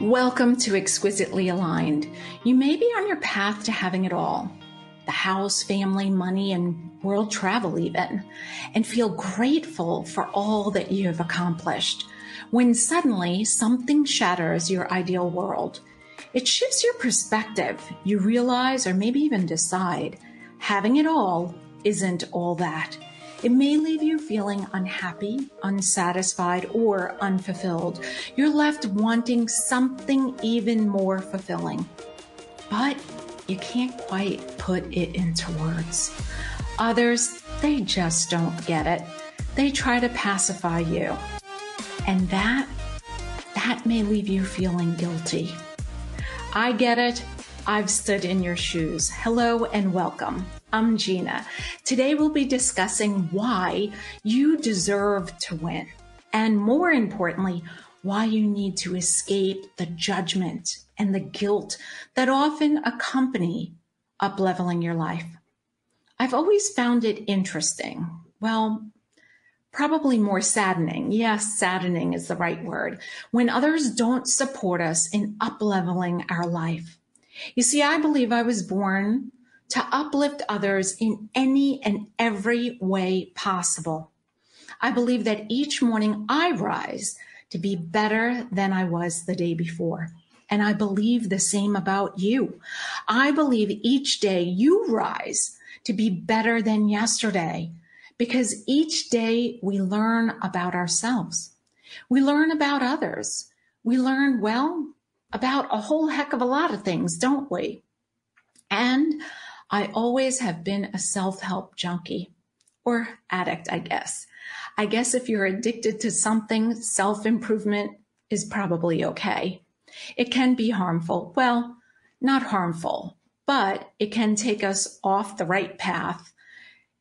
Welcome to Exquisitely Aligned. You may be on your path to having it all. The house, family, money, and world travel even, and feel grateful for all that you have accomplished. When suddenly something shatters your ideal world, it shifts your perspective. You realize, or maybe even decide, having it all isn't all that. It may leave you feeling unhappy, unsatisfied, or unfulfilled. You're left wanting something even more fulfilling. But you can't quite put it into words. Others, they just don't get it. They try to pacify you. And that may leave you feeling guilty. I get it. I've stood in your shoes. Hello and welcome. I'm Gina. Today we'll be discussing why you deserve to win, and more importantly, why you need to escape the judgment and the guilt that often accompany up-leveling your life. I've always found it interesting. Well, probably more saddening. Yes, saddening is the right word. When others don't support us in up-leveling our life. You see, I believe I was born to uplift others in any and every way possible. I believe that each morning I rise to be better than I was the day before. And I believe the same about you. I believe each day you rise to be better than yesterday, because each day we learn about ourselves. We learn about others. We learn, well, about a whole heck of a lot of things, don't we? And I always have been a self-help junkie, or addict, I guess. I guess if you're addicted to something, self-improvement is probably okay. It can be harmful. Well, not harmful, but it can take us off the right path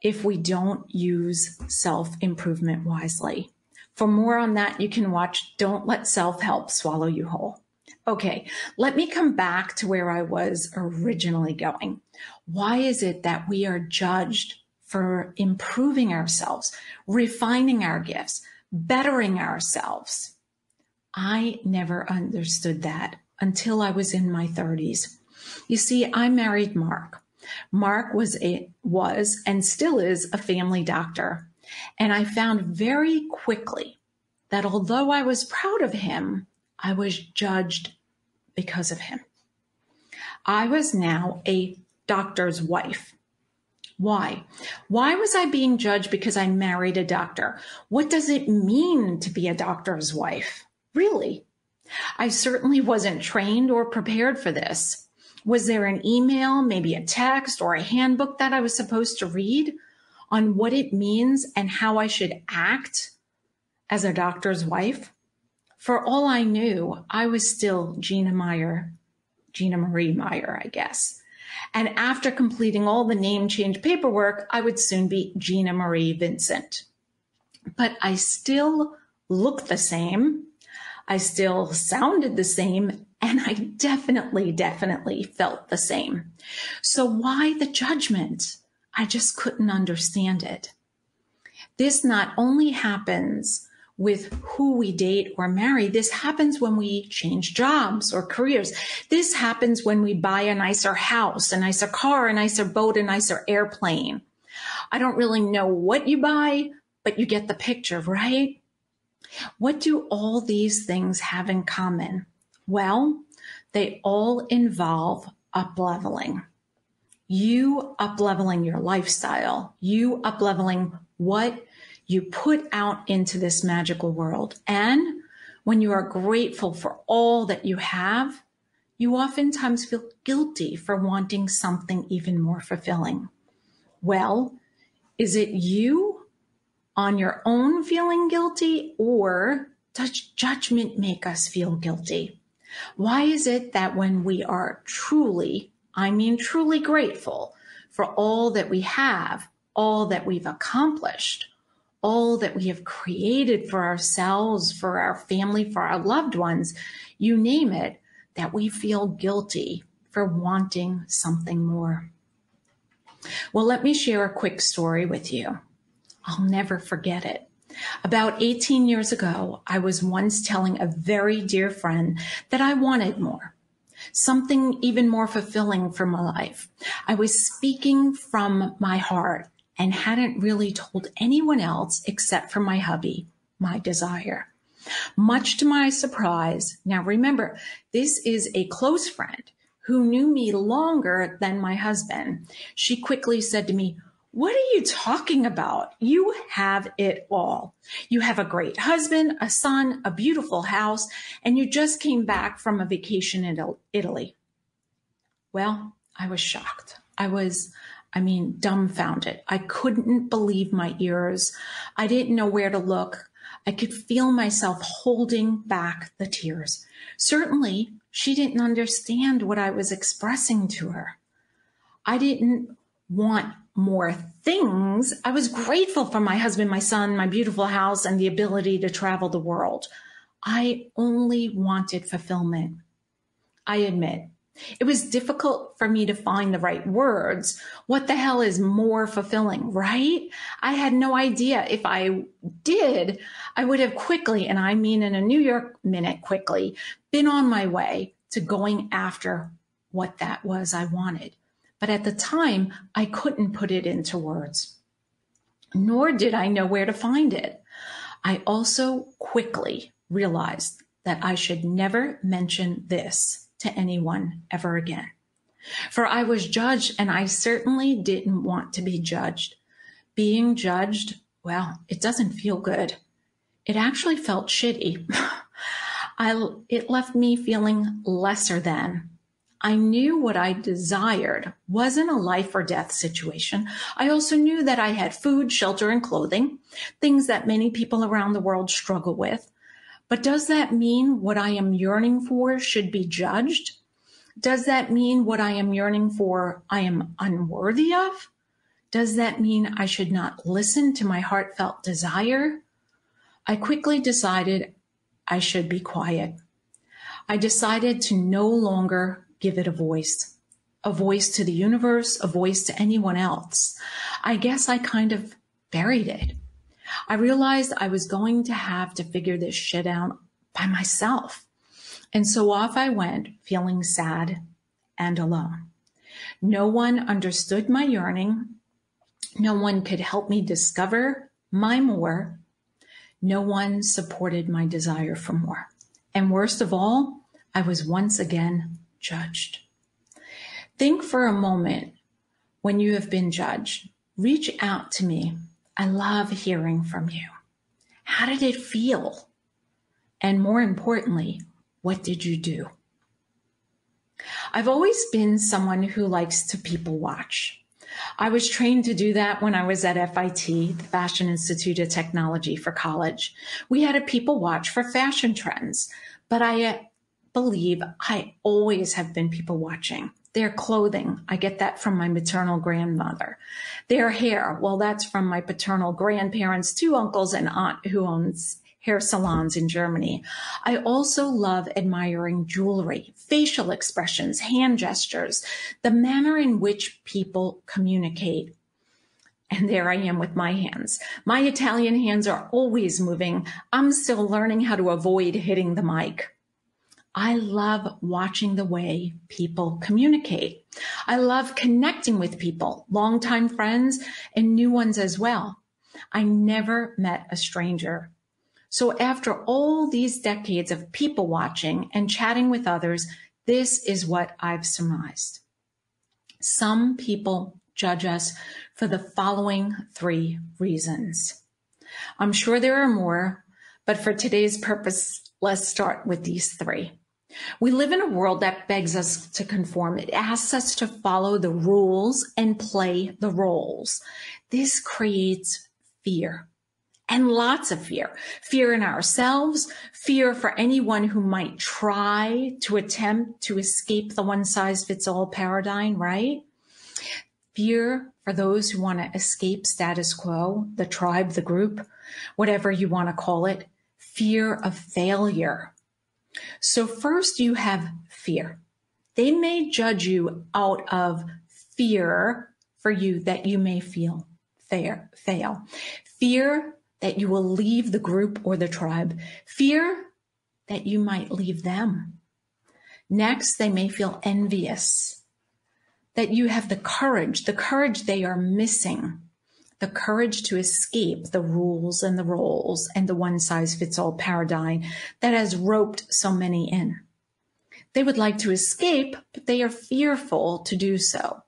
if we don't use self-improvement wisely. For more on that, you can watch Don't Let Self-Help Swallow You Whole. Okay, let me come back to where I was originally going. Why is it that we are judged for improving ourselves, refining our gifts, bettering ourselves? I never understood that until I was in my 30s. You see, I married Mark. Mark was and still is a family doctor. And I found very quickly that although I was proud of him, I was judged because of him. I was now a doctor's wife. Why? Why was I being judged because I married a doctor? What does it mean to be a doctor's wife? Really? I certainly wasn't trained or prepared for this. Was there an email, maybe a text, or a handbook that I was supposed to read on what it means and how I should act as a doctor's wife? For all I knew, I was still Gina Marie Meyer, I guess. And after completing all the name change paperwork, I would soon be Gina Marie Vincent. But I still looked the same. I still sounded the same. And I definitely felt the same. So why the judgment? I just couldn't understand it. This not only happens with who we date or marry. This happens when we change jobs or careers. This happens when we buy a nicer house, a nicer car, a nicer boat, a nicer airplane. I don't really know what you buy, but you get the picture, right? What do all these things have in common? Well, they all involve up-leveling. You up-leveling your lifestyle. You up-leveling what you put out into this magical world. And when you are grateful for all that you have, you oftentimes feel guilty for wanting something even more fulfilling. Well, is it you on your own feeling guilty, or does judgment make us feel guilty? Why is it that when we are truly grateful for all that we have, all that we've accomplished, all that we have created for ourselves, for our family, for our loved ones, you name it, that we feel guilty for wanting something more? Well, let me share a quick story with you. I'll never forget it. About 18 years ago, I was once telling a very dear friend that I wanted more, something even more fulfilling for my life. I was speaking from my heart and hadn't really told anyone else except for my hubby, my desire. Much to my surprise, now remember, this is a close friend who knew me longer than my husband. She quickly said to me, "What are you talking about? You have it all. You have a great husband, a son, a beautiful house, and you just came back from a vacation in Italy." Well, I was shocked. Dumbfounded. I couldn't believe my ears. I didn't know where to look. I could feel myself holding back the tears. Certainly, she didn't understand what I was expressing to her. I didn't want more things. I was grateful for my husband, my son, my beautiful house, and the ability to travel the world. I only wanted fulfillment. I admit, it was difficult for me to find the right words. What the hell is more fulfilling, right? I had no idea. If I did, I would have quickly, and I mean in a New York minute quickly, been on my way to going after what that was I wanted. But at the time, I couldn't put it into words, nor did I know where to find it. I also quickly realized that I should never mention this to anyone ever again. For I was judged, and I certainly didn't want to be judged. Being judged, well, it doesn't feel good. It actually felt shitty. It left me feeling lesser than. I knew what I desired wasn't a life or death situation. I also knew that I had food, shelter, and clothing, things that many people around the world struggle with. But does that mean what I am yearning for should be judged? Does that mean what I am yearning for I am unworthy of? Does that mean I should not listen to my heartfelt desire? I quickly decided I should be quiet. I decided to no longer give it a voice to the universe, a voice to anyone else. I guess I kind of buried it. I realized I was going to have to figure this shit out by myself. And so off I went, feeling sad and alone. No one understood my yearning. No one could help me discover my more. No one supported my desire for more. And worst of all, I was once again judged. Think for a moment when you have been judged. Reach out to me. I love hearing from you. How did it feel? And more importantly, what did you do? I've always been someone who likes to people watch. I was trained to do that when I was at FIT, the Fashion Institute of Technology, for college. We had a people watch for fashion trends, but I believe I always have been people watching. Their clothing, I get that from my maternal grandmother. Their hair, well, that's from my paternal grandparents, two uncles and aunt who owns hair salons in Germany. I also love admiring jewelry, facial expressions, hand gestures, the manner in which people communicate. And there I am with my hands. My Italian hands are always moving. I'm still learning how to avoid hitting the mic. I love watching the way people communicate. I love connecting with people, longtime friends and new ones as well. I never met a stranger. So after all these decades of people watching and chatting with others, this is what I've surmised. Some people judge us for the following 3 reasons. I'm sure there are more, but for today's purpose, let's start with these 3. We live in a world that begs us to conform. It asks us to follow the rules and play the roles. This creates fear, and lots of fear. Fear in ourselves, fear for anyone who might try to attempt to escape the one-size-fits-all paradigm, right? Fear for those who want to escape status quo, the tribe, the group, whatever you want to call it. Fear of failure. So first you have fear. They may judge you out of fear for you that you may fail. Fear that you will leave the group or the tribe. Fear that you might leave them. Next, they may feel envious that you have the courage they are missing, the courage to escape the rules and the roles and the one-size-fits-all paradigm that has roped so many in. They would like to escape, but they are fearful to do so.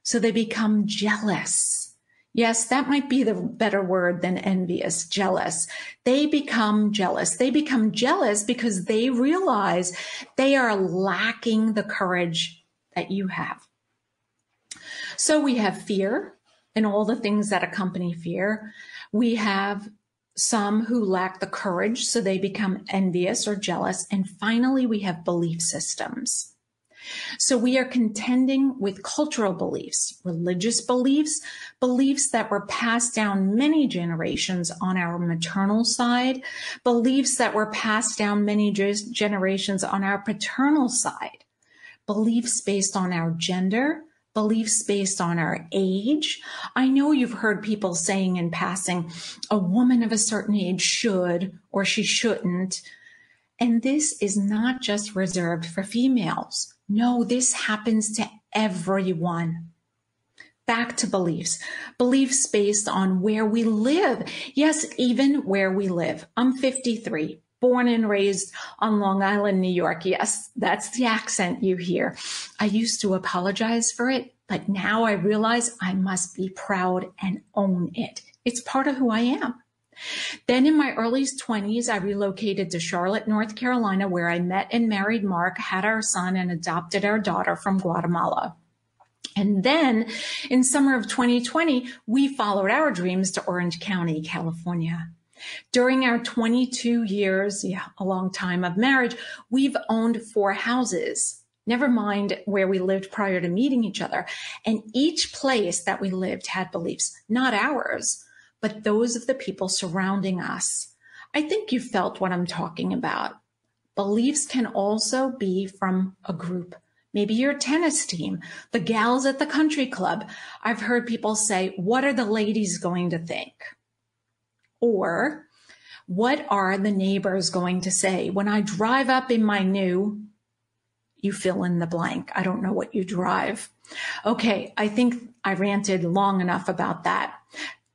So they become jealous. Yes, that might be the better word than envious, jealous. They become jealous. They become jealous because they realize they are lacking the courage that you have. So we have fear and all the things that accompany fear. We have some who lack the courage, so they become envious or jealous. And finally, we have belief systems. So we are contending with cultural beliefs, religious beliefs, beliefs that were passed down many generations on our maternal side, beliefs that were passed down many generations on our paternal side, beliefs based on our gender, beliefs based on our age. I know you've heard people saying in passing, a woman of a certain age should or she shouldn't. And this is not just reserved for females. No, this happens to everyone. Back to beliefs. Beliefs based on where we live. Yes, even where we live. I'm 53. Born and raised on Long Island, New York. Yes, that's the accent you hear. I used to apologize for it, but now I realize I must be proud and own it. It's part of who I am. Then in my early 20s, I relocated to Charlotte, North Carolina, where I met and married Mark, had our son, and adopted our daughter from Guatemala. And then in summer of 2020, we followed our dreams to Orange County, California. During our 22 years, a long time of marriage, we've owned 4 houses, never mind where we lived prior to meeting each other. And each place that we lived had beliefs, not ours, but those of the people surrounding us. I think you felt what I'm talking about. Beliefs can also be from a group. Maybe your tennis team, the gals at the country club. I've heard people say, what are the ladies going to think? Or, what are the neighbors going to say? When I drive up in my new, you fill in the blank. I don't know what you drive. Okay, I think I ranted long enough about that.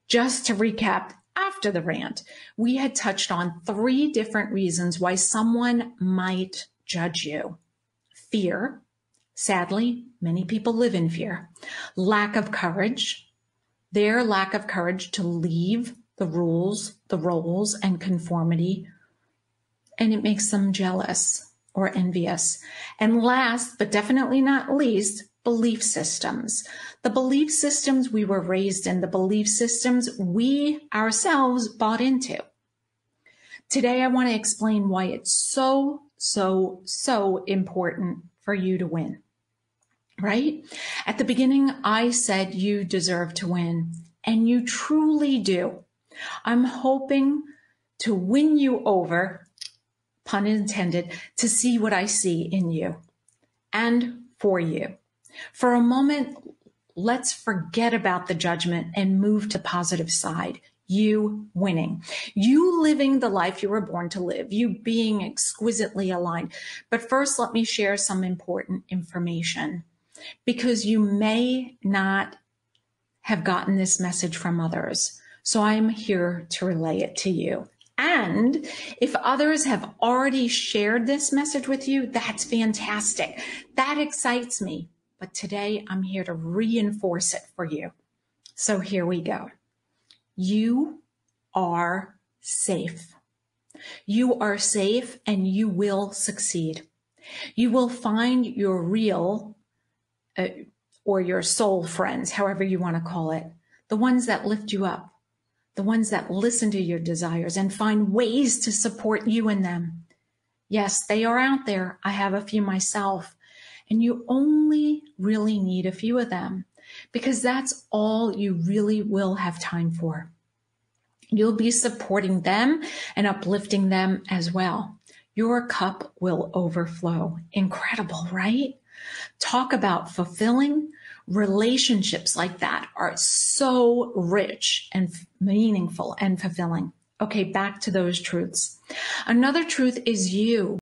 Just to recap, after the rant, we had touched on 3 different reasons why someone might judge you. Fear. Sadly, many people live in fear. Lack of courage. Their lack of courage to leave the rules, the roles, and conformity, and it makes them jealous or envious. And last, but definitely not least, belief systems. The belief systems we were raised in, the belief systems we ourselves bought into. Today, I want to explain why it's so important for you to win, right? At the beginning, I said you deserve to win, and you truly do. I'm hoping to win you over, pun intended, to see what I see in you and for you. For a moment, let's forget about the judgment and move to the positive side. You winning, you living the life you were born to live, you being exquisitely aligned. But first, let me share some important information because you may not have gotten this message from others. So I'm here to relay it to you. And if others have already shared this message with you, that's fantastic. That excites me. But today I'm here to reinforce it for you. So here we go. You are safe. You are safe and you will succeed. You will find your real or your soul friends, however you want to call it, the ones that lift you up, the ones that listen to your desires and find ways to support you in them. Yes, they are out there. I have a few myself. And you only really need a few of them because that's all you really will have time for. You'll be supporting them and uplifting them as well. Your cup will overflow. Incredible, right? Talk about fulfilling. Relationships like that are so rich and meaningful and fulfilling. Okay, back to those truths. Another truth is you.